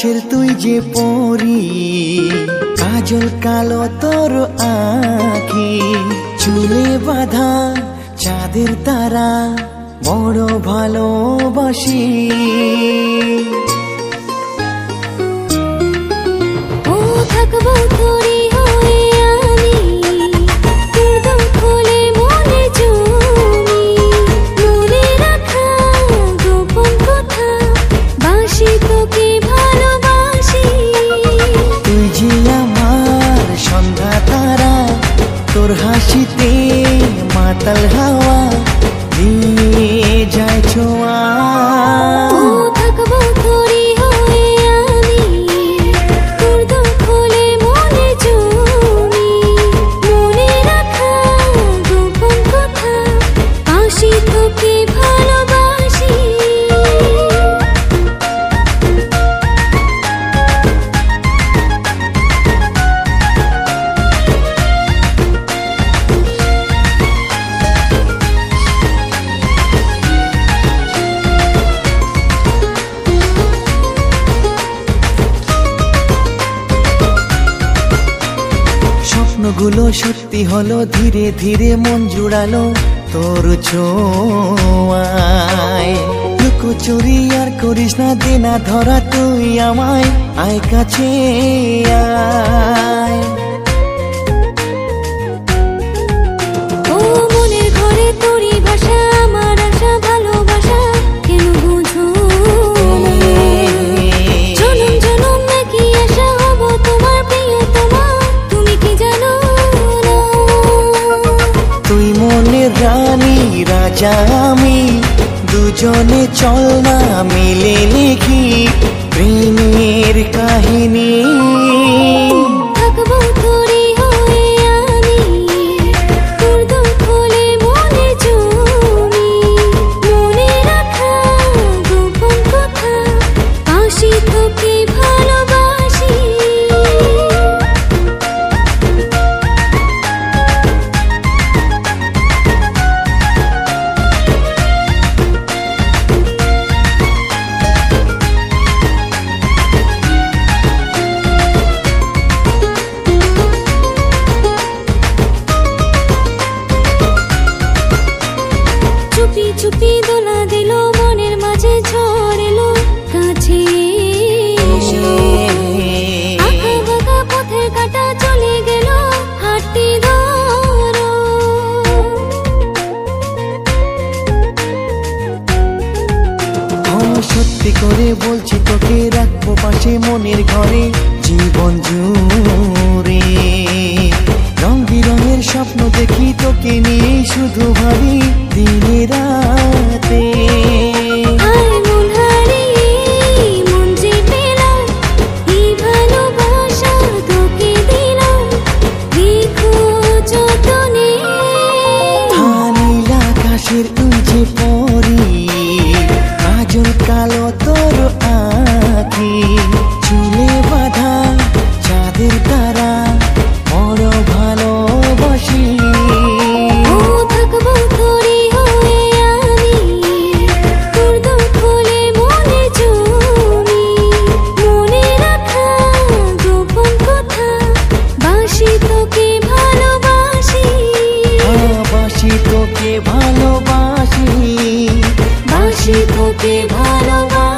আকাশের তুই যে পরি, কাজল কালো তোর আঁখি, চুলে বাঁধা চাঁদের তারা বড় ভালোবাসি। ও থাকবো তোরই হয়ে আমি, তোর দম খোলে মনে জমি, মনে রাখা গোপন কথা বাসি তোকে ভালোবাসি। তুই যে আমার সন্ধ্যা তারা, তোর হাসিতে মাতাল হাওয়া দিয়ে যায় ছোঁয়া। ও থাকবো তোরই হয়ে আমি, তোর দম খোলে মনে জমি, মনে রাখা গোপন কথা বাসি তোকে ভালোবাসি। স্বপ্নগুলো সত্যি হলো, ধীরে ধীরে মন জুড়ালো তোর ছোঁয়ায়। লুকোচুরি আর করিস না, দেনা ধরা তুই আমায়, আয় কাছে আয়। ও মনের ঘরে তোরই ভাষা, আমার আশা ভালোবাসা কেন বুঝো না? জনম জনম নাকি আশা হব তোমার প্রিয়তমা, তুমি কি জানো না? তুই মনের রানী, রাজা আমি, দুজনে চল না মিলে লিখি প্রেমের কাহিনী। থাকবো তোরই হয়ে আমি, তোর দম খোলে মনে জমি, মনে রাখা গোপন কথা বাসি তোকে ভালোবাসি। চুপি চুপি দোলা দিল মনের মাঝে, ঝড় এলো কাছে এসো। আঁকা বাঁকা পথের কাটা চলে গেল হাতটি ধরো। সত্যি করে বলছি তোকে রাখবো পাশে মনের ঘরে জীবন জুড়ে। রং বিরঙের স্বপ্ন দেখি তোকে নিয়ে, শুধু ভাবি দিনে রাতে। আয় মন হারিয়ে মন যে পেলাম, এই ভালোবাসা তোকে দিলাম, রেখো যতনে। নীল আকাশের তুই যে পরি, কাজল কালো তোর আঁখি, চুলে বাঁধা চাঁদের তারা বড় ভালোবাসি। ও থাকবো তোরই হয়ে আমি, তোর দম খোলে মনে জমি, মনে রাখা গোপন কথা বাসি তোকে ভালোবাসি। বাসি তোকে ভালোবাসি, বাসি তোকে ভালোবাসি।